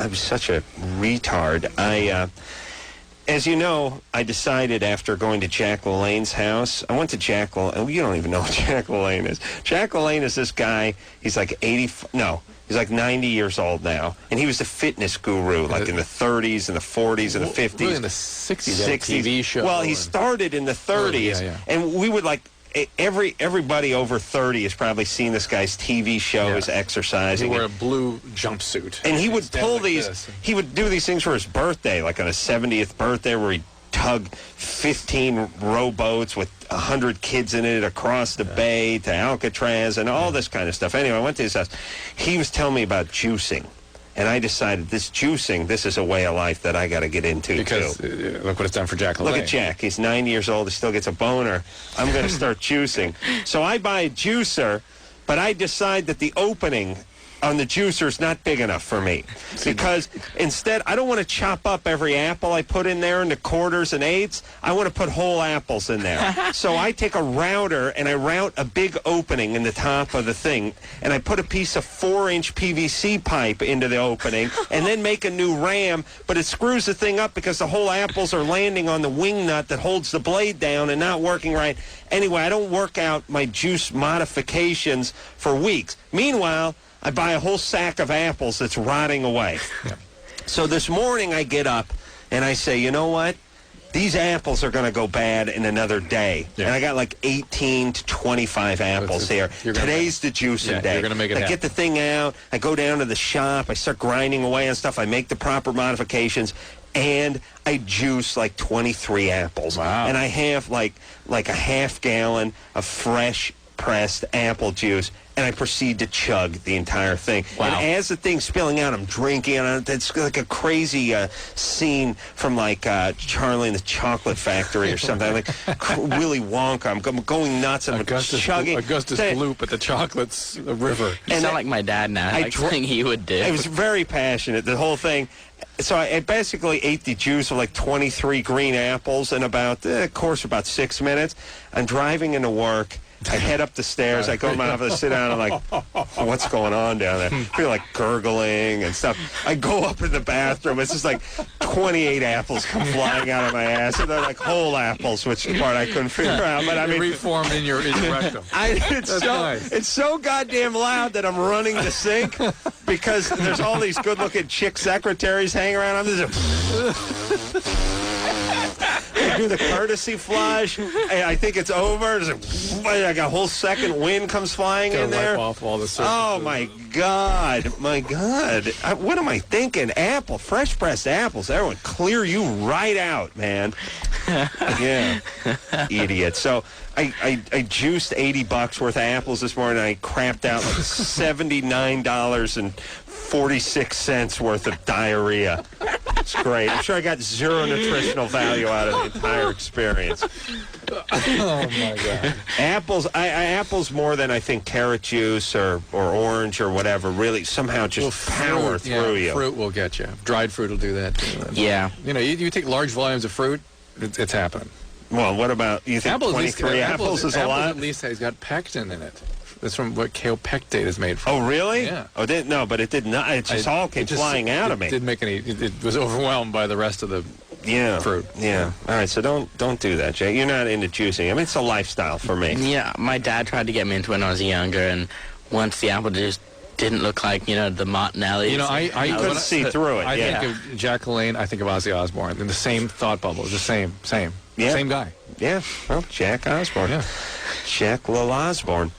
was such a retard. As you know, I decided after going to Jack LaLanne's house, I went to Jack LaLanne. You don't even know what Jack LaLanne is. Jack LaLanne is this guy. He's like 90 years old now, and he was a fitness guru, like in the 30s and the 40s and the 50s. Really in the 60s, TV show. Well, he started in the 30s, and we would everybody over 30 has probably seen this guy's TV shows, exercising. He wore a blue jumpsuit. And he would pull these, he would do these things for his birthday, like on his 70th birthday, where he'd tug 15 rowboats with 100 kids in it across the bay to Alcatraz and all this kind of stuff. Anyway, I went to his house. He was telling me about juicing. And I decided this is a way of life that I got to get into, because, too. Look what it's done for Jack LaLanne. Look at Jack. He's 90 years old. He still gets a boner. I'm going to start juicing. So I buy a juicer, but I decide that the opening on the juicer is not big enough for me. Because instead, I don't want to chop up every apple I put in there into quarters and eighths. I want to put whole apples in there. So I take a router and I route a big opening in the top of the thing, and I put a piece of 4-inch PVC pipe into the opening and then make a new ram, but it screws the thing up because the whole apples are landing on the wing nut that holds the blade down and not working right. Anyway, I don't work out my juice modifications for weeks. Meanwhile, I buy a whole sack of apples that's rotting away. Yeah. So this morning I get up and I say, you know what? These apples are going to go bad in another day. Yeah. And I got like 18 to 25 apples here. Today's the juicing day. You're going to make it happen. I get the thing out. I go down to the shop. I start grinding away on stuff. I make the proper modifications. And I juice like 23 apples. Wow. And I have like a half gallon of fresh pressed apple juice, and I proceed to chug the entire thing. Wow. And as the thing's spilling out, I'm drinking, and it's like a crazy scene from like Charlie and the Chocolate Factory or something, like Willy Wonka. I'm going nuts, and I'm chugging. Augustus Gloop at the Chocolates River. You sound like my dad now. Like something he would do. I was very passionate, the whole thing. So I basically ate the juice of like 23 green apples in about 6 minutes. I'm driving into work. I head up the stairs. I go to my office, sit down. I'm like, what's going on down there? I feel like gurgling and stuff. I go up in the bathroom. It's just like 28 apples come flying out of my ass. And they're like whole apples, which is the part I couldn't figure out. But I mean, reformed in your rectum. It's so goddamn loud that I'm running the sink because there's all these good-looking chick secretaries hanging around. I'm just I do the courtesy flush. I think it's over. Like a whole second wind comes flying in there. Off all the oh my God! What am I thinking? Fresh pressed apples. Everyone, clear you right out, man. Yeah, idiot. So I juiced $80 worth of apples this morning. And I crapped out like $79.46 worth of diarrhea. It's great. I'm sure I got zero nutritional value out of the entire experience. Oh my God! Apples more than I think carrot juice or orange or whatever. Really, somehow just power through you. Fruit will get you. Dried fruit will do that too. Yeah. You know, you take large volumes of fruit, it's happening. Well, what about you think 23 apples is a lot? At least has got pectin in it. That's from what kaopectate is made from. Oh, really? Yeah. Oh, no, but it did not. It just all came flying out of me. It didn't make any. It was overwhelmed by the rest of the fruit. Yeah. All right. So don't do that, Jay. You're not into juicing. I mean, it's a lifestyle for me. Yeah. My dad tried to get me into it when I was younger, and once the apple juice didn't look like the Martinelli. You couldn't see through it. I think of Jack LaLanne. I think of Ozzy Osbourne. In the same thought bubble. The same. Yeah. Same guy. Yeah. Well, Jack Osbourne. Yeah. Jack LaLanne.